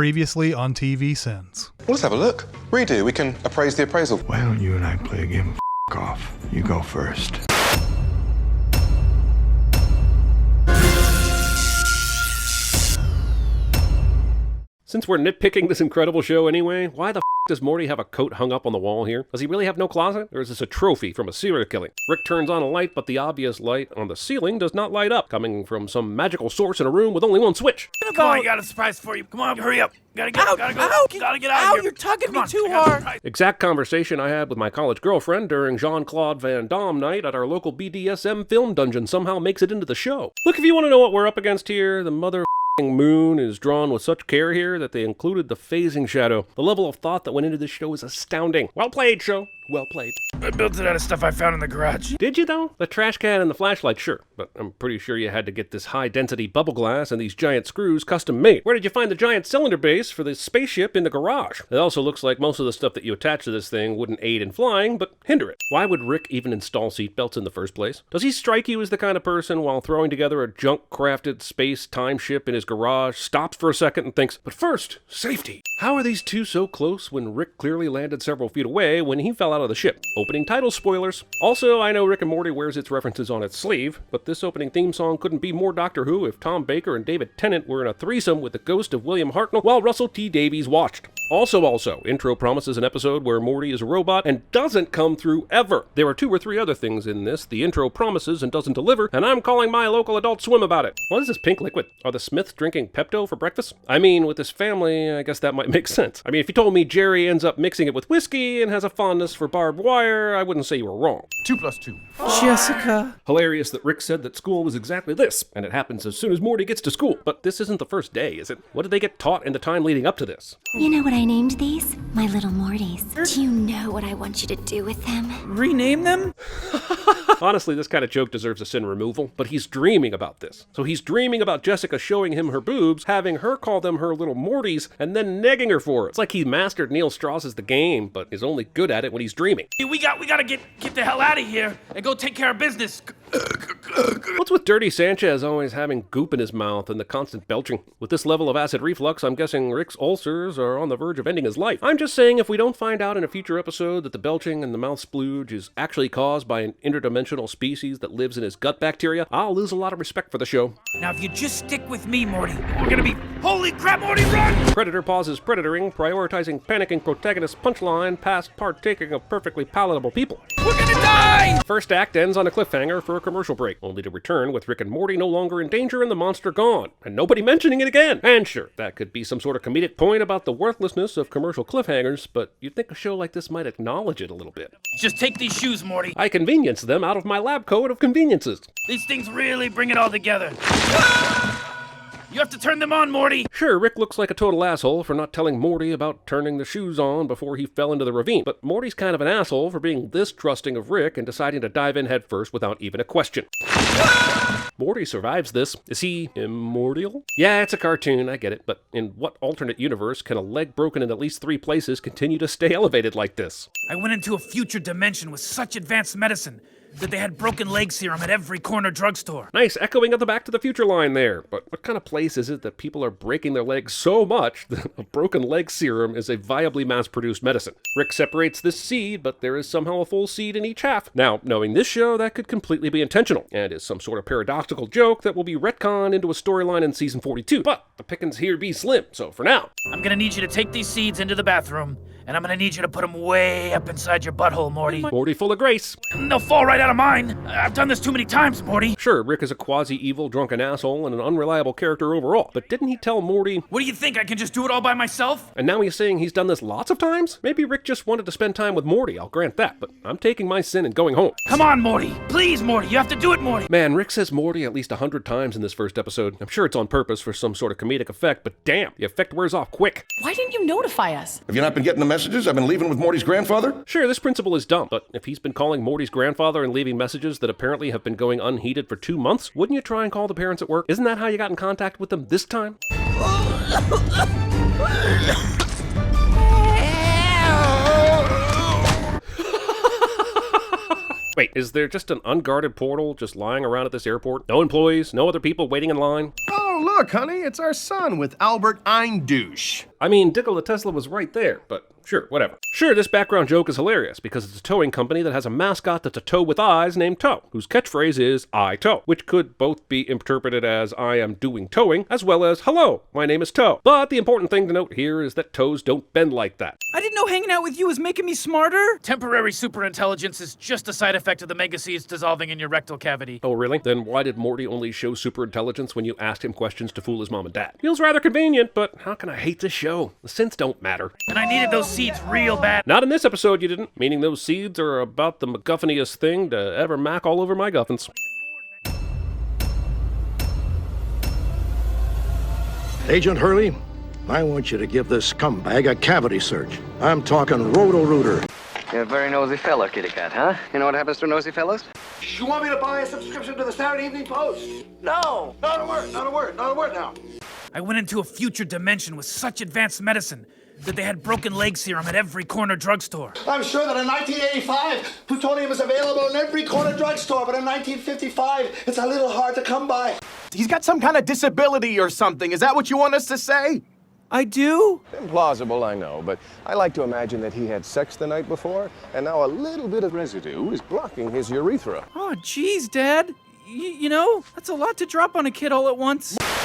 Previously on TVSins. Well, let's have a look. Redo, we can appraise the appraisal. Why don't you and I play a game of off? You go first. Since we're nitpicking this incredible show anyway, why the does Morty have a coat hung up on the wall here? Does he really have no closet? Or is this a trophy from a serial killing? Rick turns on a light, but the obvious light on the ceiling does not light up, coming from some magical source in a room with only one switch. Come on, I got a surprise for you. Come on, hurry up. Gotta go. Gotta get out of here. You're tugging me too hard. Exact conversation I had with my college girlfriend during Jean-Claude Van Damme night at our local BDSM film dungeon somehow makes it into the show. Look, if you want to know what we're up against here, the mother moon is drawn with such care here that they included the phasing shadow. The level of thought that went into this show is astounding. Well played, show. Well played. I built it out of stuff I found in the garage. Did you, though? The trash can and the flashlight, sure. But I'm pretty sure you had to get this high-density bubble glass and these giant screws custom-made. Where did you find the giant cylinder base for this spaceship in the garage? It also looks like most of the stuff that you attach to this thing wouldn't aid in flying, but hinder it. Why would Rick even install seatbelts in the first place? Does he strike you as the kind of person, while throwing together a junk-crafted space-time ship in his garage, stops for a second and thinks, but first, safety? How are these two so close when Rick clearly landed several feet away when he fell out of the ship? Opening title spoilers. Also, I know Rick and Morty wears its references on its sleeve, but this opening theme song couldn't be more Doctor Who if Tom Baker and David Tennant were in a threesome with the ghost of William Hartnell while Russell T Davies watched. Also, intro promises an episode where Morty is a robot and doesn't come through ever. There are 2 or 3 other things in this the intro promises and doesn't deliver, and I'm calling my local Adult Swim about it. What is this pink liquid? Are the Smiths drinking Pepto for breakfast? I mean, with this family, I guess that might make sense. I mean, if you told me Jerry ends up mixing it with whiskey and has a fondness for barbed wire, I wouldn't say you were wrong. 2 + 2. Jessica. Hilarious that Rick said that school was exactly this, and it happens as soon as Morty gets to school. But this isn't the first day, is it? What did they get taught in the time leading up to this? You know what I named these? My little Mortys. Do you know what I want you to do with them? Rename them? Honestly, this kind of joke deserves a sin removal, but he's dreaming about this. So he's dreaming about Jessica showing him her boobs, having her call them her little Mortys, and then negging her for it. It's like he mastered Neil Strauss's The Game, but is only good at it when he's dreaming. We gotta get the hell out of here and go take care of business. What's with Dirty Sanchez always having goop in his mouth and the constant belching? With this level of acid reflux, I'm guessing Rick's ulcers are on the verge of ending his life. I'm just saying, if we don't find out in a future episode that the belching and the mouth splooge is actually caused by an interdimensional species that lives in his gut bacteria, I'll lose a lot of respect for the show. Now, if you just stick with me, Morty, we're gonna be... Holy crap, Morty, run! Predator pauses predatoring, prioritizing panicking protagonist punchline past partaking of perfectly palatable people. We're gonna die! First act ends on a cliffhanger for a commercial break, only to return with Rick and Morty no longer in danger and the monster gone, and nobody mentioning it again. And sure, that could be some sort of comedic point about the worthlessness of commercial cliffhangers, but you'd think a show like this might acknowledge it a little bit. Just take these shoes, Morty. I convenience them out of my lab coat of conveniences. These things really bring it all together. You have to turn them on, Morty! Sure, Rick looks like a total asshole for not telling Morty about turning the shoes on before he fell into the ravine, but Morty's kind of an asshole for being this trusting of Rick and deciding to dive in headfirst without even a question. Morty survives this. Is he immortal? Yeah, it's a cartoon, I get it, but in what alternate universe can a leg broken in at least 3 places continue to stay elevated like this? I went into a future dimension with such advanced medicine that they had broken leg serum at every corner drugstore. Nice, echoing of the Back to the Future line there. But what kind of place is it that people are breaking their legs so much that a broken leg serum is a viably mass-produced medicine? Rick separates this seed, but there is somehow a full seed in each half. Now, knowing this show, that could completely be intentional, and is some sort of paradoxical joke that will be retconned into a storyline in season 42. But the pickings here be slim, so for now. I'm gonna need you to take these seeds into the bathroom, and I'm gonna need you to put them way up inside your butthole, Morty. Morty full of grace. They'll fall right out of mine. I've done this too many times, Morty. Sure, Rick is a quasi-evil, drunken asshole and an unreliable character overall, but didn't he tell Morty... What do you think, I can just do it all by myself? And now he's saying he's done this lots of times? Maybe Rick just wanted to spend time with Morty, I'll grant that, but I'm taking my sin and going home. Come on, Morty. Please, Morty, you have to do it, Morty. Man, Rick says Morty at least 100 times in this first episode. I'm sure it's on purpose for some sort of comedic effect, but damn, the effect wears off quick. Why didn't you notify us? Have you not been getting the messages? I've been leaving with Morty's grandfather? Sure, this principle is dumb, but if he's been calling Morty's grandfather and leaving messages that apparently have been going unheeded for 2 months, wouldn't you try and call the parents at work? Isn't that how you got in contact with them this time? Wait, is there just an unguarded portal just lying around at this airport? No employees, no other people waiting in line? Oh, look, honey, it's our son with Albert Eindouche. I mean, Nikola Tesla was right there, but sure, whatever. Sure, this background joke is hilarious because it's a towing company that has a mascot that's a toe with eyes named Tow, whose catchphrase is I tow, which could both be interpreted as I am doing towing, as well as hello, my name is Tow. But the important thing to note here is that toes don't bend like that. I didn't know hanging out with you was making me smarter. Temporary superintelligence is just a side effect of the mega seeds dissolving in your rectal cavity. Oh, really? Then why did Morty only show superintelligence when you asked him questions to fool his mom and dad? Feels rather convenient, but how can I hate this show? The synths don't matter. And I needed those seeds real bad. Not in this episode, you didn't. Meaning those seeds are about the MacGuffiniest thing to ever mac all over my guffins. Agent Hurley, I want you to give this scumbag a cavity search. I'm talking roto-rooter. You're a very nosy fella, kitty cat, huh? You know what happens to nosy fellas? You want me to buy a subscription to the Saturday Evening Post? No, not a word, not a word, not a word now. I went into a future dimension with such advanced medicine that they had broken leg serum at every corner drugstore. I'm sure that in 1985, plutonium is available in every corner drugstore, but in 1955, it's a little hard to come by. He's got some kind of disability or something. Is that what you want us to say? I do? Implausible, I know, but I like to imagine that he had sex the night before, and now a little bit of residue is blocking his urethra. Oh, geez, Dad. You know, that's a lot to drop on a kid all at once.